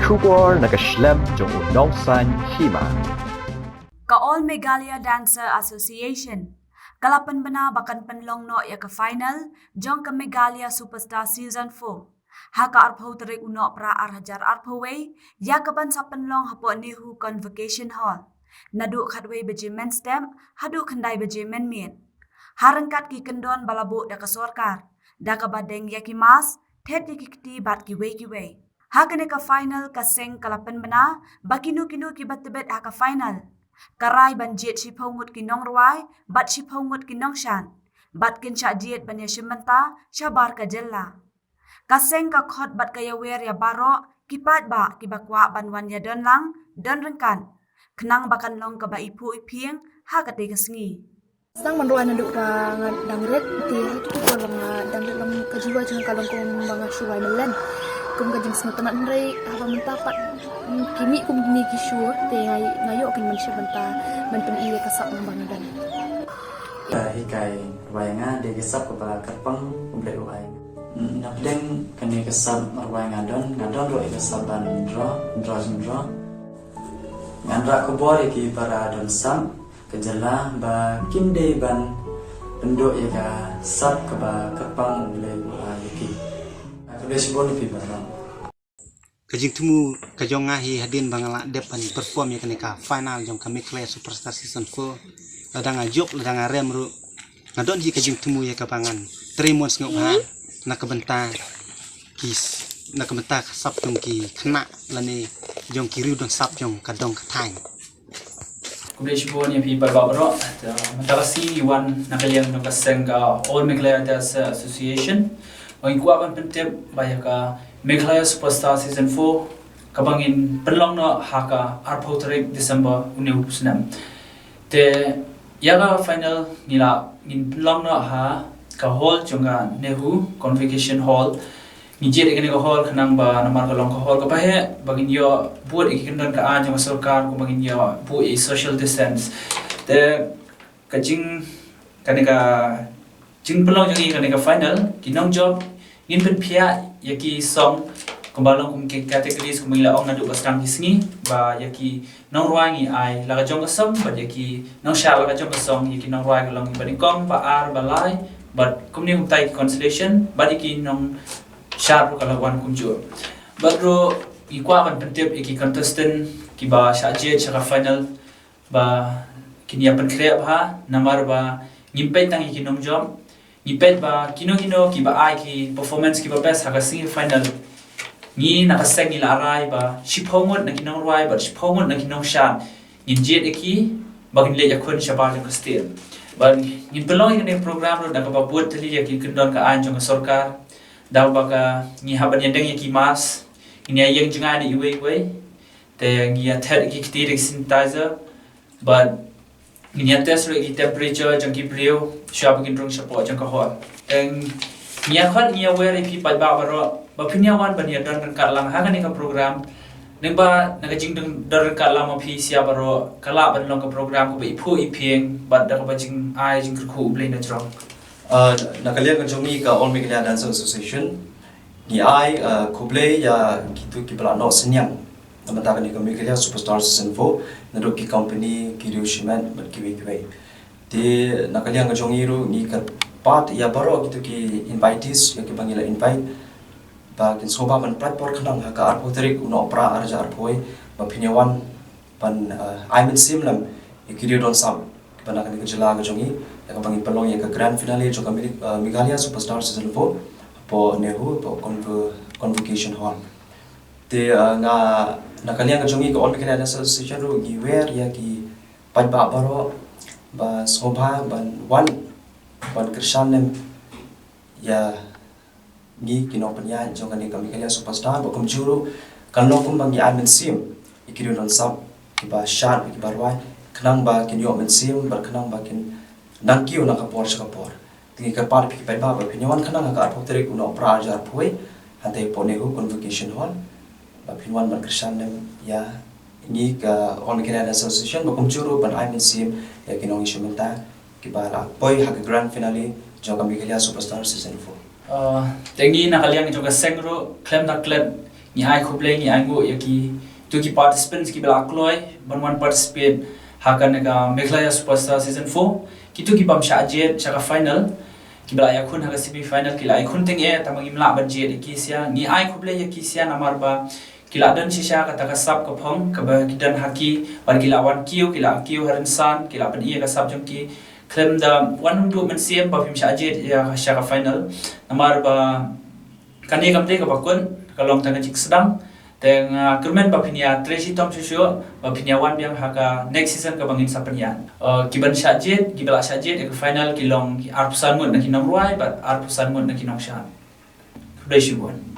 Shubor nakaslem jong unongsan hima. Ka-All Meghalaya Dancer Association. Kalapan bana bakan penlong no ya ke final jong ke Meghalaya Superstar Season 4. Haka arpau terik uno pra arhajar arpaway ya ke ban sa penlong hapo nihu Convocation Hall. Naduk khatway beji men stamp, haduk kendai beji men mien. Harangkat ki kendon balabuk da ke sorkar. Da ke badeng ya ki mas, tet ya ki kti bat ki way. Hakane ka final ka seng kalapan bana, bakinu ki bat-tebet haka final. Karai ban jet si pongut ki nong ruai, bat si pongut ki nong shan. Bat kin sya jet ban ya shimanta, syabar ka jella. Kaseng ka khot bat ka yawer ya baro, ki pat ba ki bakwa ban wan ya don lang, don rengkan. Kenang bakan long ka ba ipu ipieng, ha ka te kesengi. Sang menruan naduk ka dangret ti itu ko lang dangret lang kajiwa jang kalong ko mga suway melan. Kum kajing semua tenak nrei apa mentapat kimi kum ni kisur te ngayo kin manusia benta bentum iya kasap ngembang dan. Hikai ruainga de gesap kepada kerpang kumplek ruaing. Nakdeng kene kesap ruaing ngadon ro kesap ban ndro. Ngandra kubor iki para don sam kejela ba kinde ban penduk ya ka sap keba kerpang kumplek ruaing iki. Akadesi pi barang. Kajing temu kajong ngahi hadin bangala depan perform ya kenika final jong kami Meghalaya Superstar Season 4 ladang ajok ladang arem ru ngadon ji kajing temu ya kapangan trimons ngok ha nak kebenta kis nak kebenta sap tong ki kena lani jong kiri dong sap jong kadong katang Kumlesh bon ya pi barbaro matalasi wan nakaliang ng kaseng ka All Meghalaya Dancer Association ang ikuaban pentep bayaka ka Meghalaya Superstar Season 4 kabangin penlong no haka arpau tarik Desember uniu pusnam te yaga final nila ngin penlong no ha ka hall jonga nehu Convocation Hall nijit ikani ka hall kanang ba namar ka long ka hall ka bahe bagin yo buat ikindon ka an jong sarkar ko bagin yo bu e social distance te kajing kanika jing penlong jongi kanika final kinong job ngin pen pia yaki song kumbalong kum ke categories kumila ong nadu bastam hisngi ba yaki nong ruangi ai laga jong asam ba yaki nong sha laga jong asong yaki nong ruai long ba kong ba ar balai but kumni kum tai constellation ba yaki nong sha ru kala wan kum jo but ro ikwa kan pentep yaki contestant ki ba sha je cha final ba kini apan kreap ha namar ba ngimpet tang yaki nong job ipet ba kino ki ba ai ki performance ki ba best haka sing final ni nakaseng ila arai ba shipongot na kinong ruai ba shipongot na kinong shan in jet eki bagin le yakun shabar jong kastil ba in pelong ni program ro da ka ba buat tali ya ki kendon ka an jong sarkar daw ba ka ni haban yandeng ki mas ini yang jenga ni iwe te ngi athet ki ktir sanitizer but ini test lagi temperature jangki beliau siapa kin rong support jangka hot eng nia khat nia wear ipi pat ba baro ba pinya wan ban ya dan ka lang ha kan ka program neng ba naga jing dan ka lang ma phi sia baro kala ban long ka program ko ba ipu ipieng ba da ka jing ai jing ku blend na jrong Nakalian kan jongi ka All Meghalaya Dancer Association ni ai kuble ya gitu ki pala no senyang namatakan ni Meghalaya Superstar Season 4 naduk ki company kiriu shiman bat kiwi di nakalian ka jongi ru ni ka part ya baro gitu ki invitees ya ki bangila invite ba kin soba man platform kanang ha ka arpo tarik uno pra arja arpoi ba pinyawan pan aimin simlam ikiriu don sam panakan ni jela ka jongi ya ka bangin palong ya ka grand finale jo ka Meghalaya Superstar Season 4 po nehu po Convocation Hall te nga nakalian ka jongi ka All Meghalaya Dancer Association ru gi wer ya ki pat ba baro ba soba ban krishanem ya ni kinopanya jong kan ka Meghalaya Superstar ba kum juru kan lo kum bang ya men sim ikiriu don sab ki ba shat ki barwai kanang ba kin yo men sim ba kanang ba kin nangkiu na kapor sa kapor tingi ka par pi ba pinyawan kanang ka arpo tarik uno pra jar poi hante ponehu Convocation Hall ba pinwan ban krishanem ya ni ka All Meghalaya Dancer Association ba kum juru ban ai men sim ya kinong ishumenta ki ba la poi ha grand finale jong ka Meghalaya Superstar Season 4 tengi nakaliang jong ka sengro klem na klem ni ai kublai ni ai ngo ya ki tu ki participants ki bela kloi ban participate hakan ka Meghalaya Superstar Season 4 kitu ki bam syajet syaka final ki bela ya kun haga semi final ki lai kun teng e tamang imla budget ki sia ni ai kublai ya ki sia namar ba kila dan sisa kata kasap ke pong ke bagian haki pada kila wan kiu harensan kila pen ia kasap jong ki klaim da wan untuk mensiem ba fim syajet ya syaka final namar ba kani kamte ka bakun kalong tangan cik sedang teng kermen ba pinia Tracy Tom Shusho ba pinia wan biang haka next season ka bangin sapenian kiban syajet gibala syajet ke final kilong ki arpusan ngun na kinong ruai bat arpusan ngun na kinong syan kudai syubuan